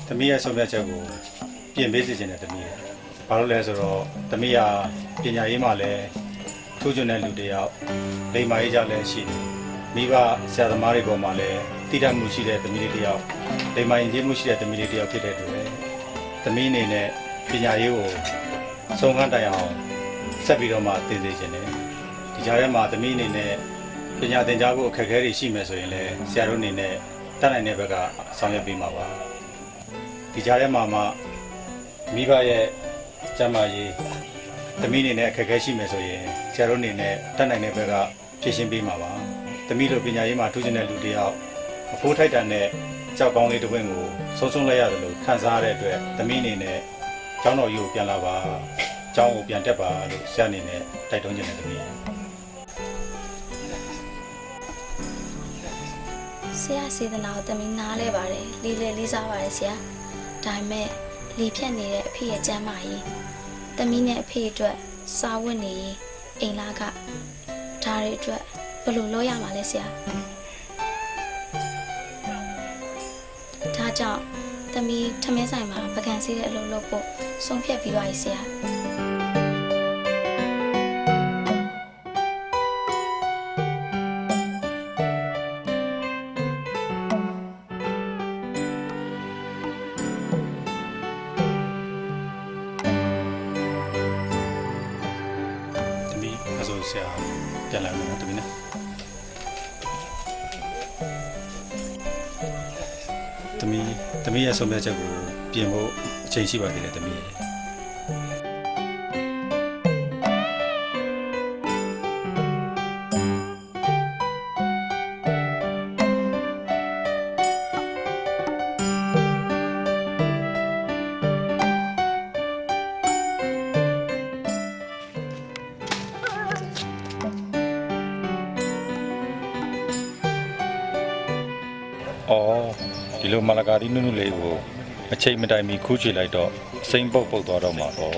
သမီးရဲ့ဆုံးဖြတ်ချက်ကိုပြင်ပေးစီခြင်းနဲ့သမီးဘာလို့လဲဆိုတော့သမီးကပညာရေးမှာလည်းထိုးကျွန်းတဲ့လူတယောက်လိမ္မာရေးကြလည်းရှိတယ်မိဘဆရာသမားတွေပေါ်မှာလည်းတည်တတ်မှုရှိတဲ့သမီးလေးတယောက်လိမ္မာရင်ကျေးမှုရှိတဲ့သမီးလေးတယောက်ဖြစ်တဲ့အတွက်သမီးအနေနဲ့ပညာရေးကိုဆုံးခန်းတိုင်အောင်ဆက်ပြီးတော့မှသင်စေခြင်းနဲ့ဒီကြားထဲမှာသမီးအနေနဲ့ပညာသင်ကြားဖို့အခက်အခဲတွေရှိမယ်ဆိုရင်လည်းဆရာတို့အနေနဲ့တတ်နိုင်တဲ့ဘက်ကဆောင်ရွက်ပေးမှာပါဒီကြားထဲမှာမှမိဘရဲ့ကျန်းမာရေးသမီးအနေနဲ့အခက်အခဲရှိမယ်ဆိုရင်ဆရာတို့အနေနဲ့တတ်နိုင်တဲ့ဘက်ကဖြည့်ရှင်းပေးမှာပါသမီးတို့ပညာရေးမှာထူးချွန်တဲ့လူတယောက်အဖိုးထိုက်တန်တဲ့ကြောက်ကောင်းလေးတစ်ပွင့်ကိုဆုံးလိုက်ရတယ်လို့ခံစားရတဲ့အတွက်သမီးအနေနဲ့ကျောင်းတော်ကြီးကိုပြန်လာပါကျောင်းကိုပြန်တက်ပါလို့ဆရာအနေနဲ့တိုက်တွန်းခြင်းနဲ့သမီးဆရာစေတနာကိုတမီးနားလဲပါတယ်လေးစားပါတယ်ဆရာဒါပေမဲ့လီဖြတ်နေတဲ့အဖေရဲ့ကျမ်းမာရေးတမီးနဲ့အဖေအတွက်စာဝတ်နေရေးအိမ်လာကဒါတွေအတွက်ဘယ်လိုလုပ်ရမှာလဲဆရာဒါကြောင့်တမီးထမင်းဆိုင်မှာပကံစီးတဲ့အလုပ်လုပ်ဖို့ဆုံးဖြတ်ပြီးသွားပြီဆရာဆရာပြန်လာမယ်သမီးနဲ့သမီးရဲ့ဆုံးဖြတ်ချက်ကိုပြင်ဖို့အချိန်ရှိပါသေးတယ်သမီးရဲ့ဒီလိုမလာကာဒီနုနုလေးကိုအချိန်မတိုင်မီခူးချွေလိုက်တော့စိမ့်ပုတ်သွားတော့မှာပေါ့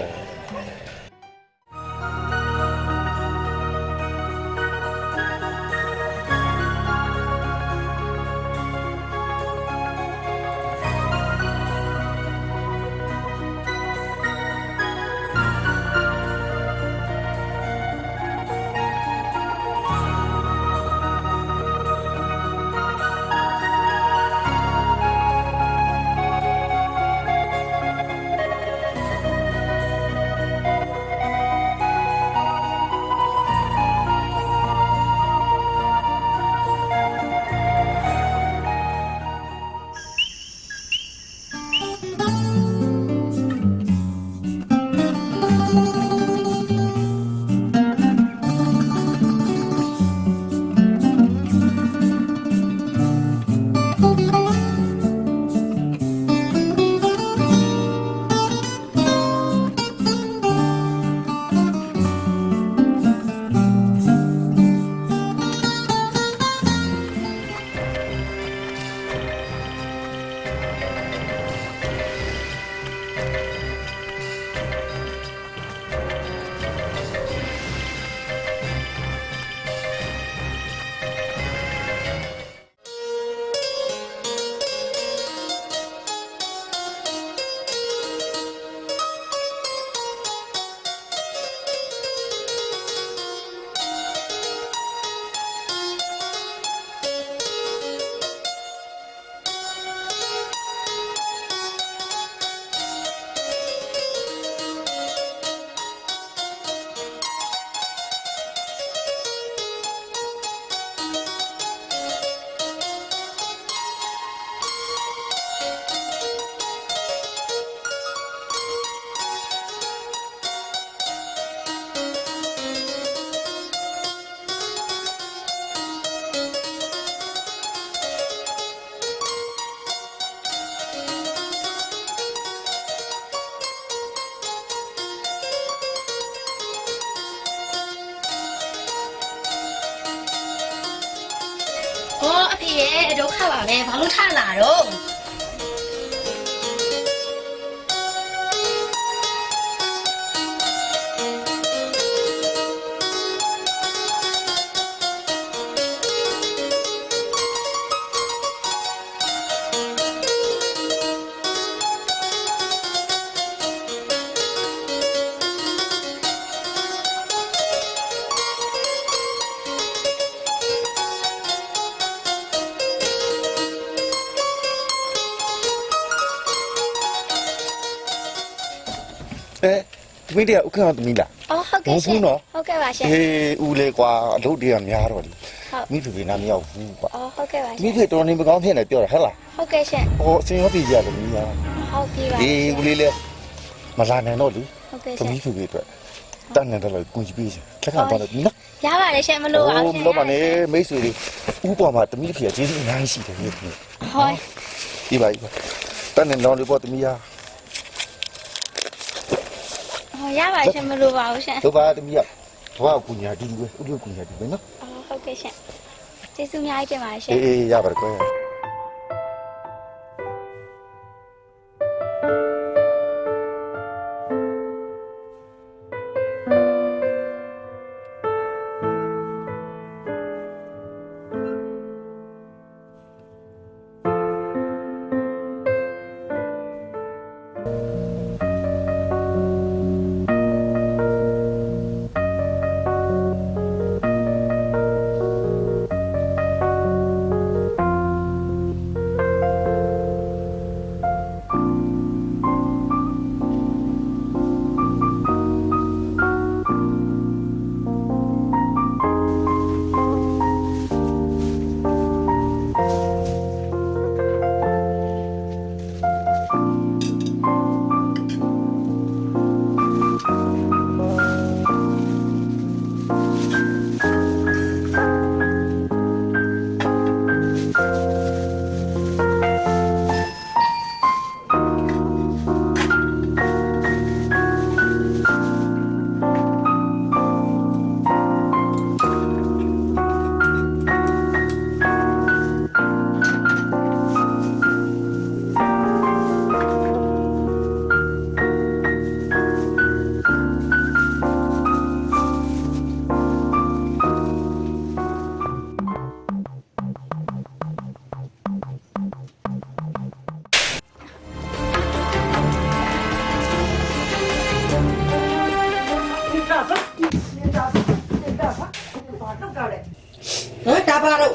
အဖေရဲ့ဒုက္ခပါပဲဘာလို့ထလာတော့ သမီးတွေကဥက္ကဋ္ဌသမီးလား အော်ဟုတ်ကဲ့ရှင်ဟုတ်ကဲ့ပါရှင် အေးဦးလေကွာအလုပ်တွေကများတော့လေ ဟုတ် မိဖေဖေနားမရောက်ဘူးကွာ အော်ဟုတ်ကဲ့ပါရှ မိ င် ဖေတော်နေမကောင်းဖြစ်နေပြောတာဟဲ့လား ဟုတ်ကဲ့ရှင် ဟောအစင်ရောပြေကြတယ်မိလား ဟုတ်ပြီပါ အေးဦးလေးလေမလာနိုင်တော့လေ ဟုတ်ကဲ့ သ ရှင် မီးဖေဖေအတွက်တန်းနေတယ်လို့ကူညီပေးစီလက်ခံတော့ပြီနော် ရပါတယ်ရှင်မလို့အောင်ရှင် တော့ပါနဲ့မိတ်ဆွေတွေဥပေါ်မှာတမီးဖေကျေးဇူးအများကြီးရှိတယ်မြေဖေ ဟုတ် ဒီပါကြီးတန်းနေတော့လေပေါ့တမီးဟာ ဟောရပါတယ်ရှင်မလို့ပါဘူးရှင် တို့ပါတမီးကဘာကူညာဒီပဲဥဒုကူညာဒီပဲနော် အော်ဟုတ်ကဲ့ရှင်ကျေးဇူးအများကြီးတင်ပါတယ်ရှင် အေးရပါတယ်ကွယ် ဒါပါတော့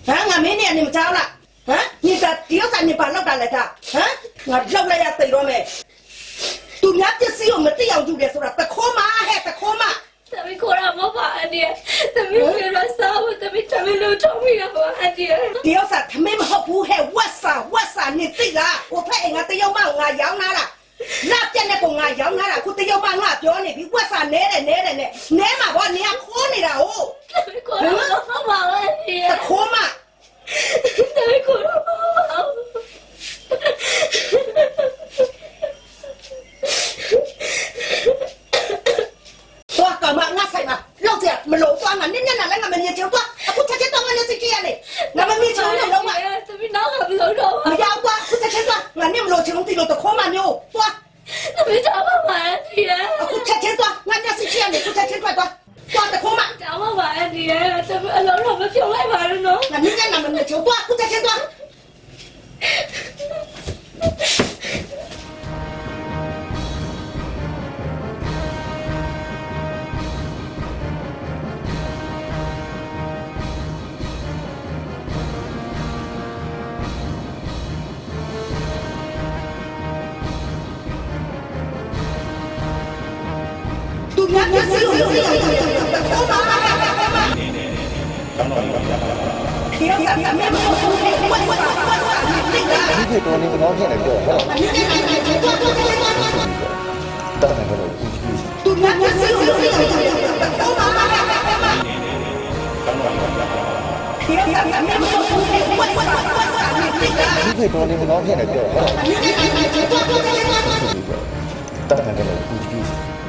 ဟမ်ငါမင်းနဲ့နေမကြောက်လားဟမ်ညီကတယောက်ဆိုင်နေပါလောက်တာလဲဒါဟမ်ငါလောက်လိုက်ရသိတော့မယ်သူများပစ္စည်းကိုမတိအောင်ကြည့်တယ်ဆိုတာတခိုးမဟဲ့တခိုးမ သမီးခေါ်ရမပါအန်ဒီသမီးပြေရစားဖို့သမီးလို့ထုံးမိရပါအန်ဒီ တယောက်ဆိုင်ခမင်းမဟုတ်ဘူးဟဲ့ဝက်စာနေသိလားဟိုဖက်အိမ်ကတယောက်မငါရောင်းလာတာလာပြက်တဲ့ကောင်ငါရောင်းလာတာခုတယောက်မငါပြောနေပြီဝက်စာနဲတယ်နဲမှာဗောနေကခိုးနေတာဟုတ် သမီးခေါ်ရမပါအန်ဒီ တခိုးမ သမီးခေါ်ရမပါ သွားကမငါဆိုင်မှာလောက်ကြမလို့သွားငါနင်းနေလာငါမမြင်ချင်သွားအခုချက်ချက်တော့ငါနဲ့စိတ်ကြရနေငါမမြင်ချင်လို့တော့မ သမီးနောက်ကမလို့တော့ မရောက်သွားခုချက်ချက်သွားငါနဲ့မလို့ချင်လို့တီလို့တခိုးမမျိုးသွား သမီးတော့ပါအန်ဒီ အခုချက်ချက်သွားငါနဲ့စိတ်ကြရနေခုချက်ချက်သွားတခိုးမ တော့ပါအန်ဒီသမီးအလုံးတော့မပြုံးလိုက်ပါနဲ့နော် ငါနင်းနေမမြင်ချင်သွားခုချက်ချက်သွား သူများပစ္စည်းကိုသိအောင်တော့ပါ ကျောင်းတော်ကြီးပါဗျာ ဒီတော့ကမင်းမဟုတ်ဘူးဝက်စာနေသိလား မိဖေတော်နေမကောင်းဖြစ်နေပြောတာဟဲ့လား နင်းနေသွား တန်းနေတယ်လို့ကူညီပေးစီ သူများပစ္စည်းကိုသိအောင်တော့ပါ ကျောင်းတော်ကြီးပါဗျာ ဒီတော့ကမင်းမဟုတ်ဘူးဝက်စာနေသိလား မိဖေတော်နေမကောင်းဖြစ်နေပြောတာဟဲ့လား နင်းနေသွား တန်းနေတယ်လို့ကူညီပေးစီ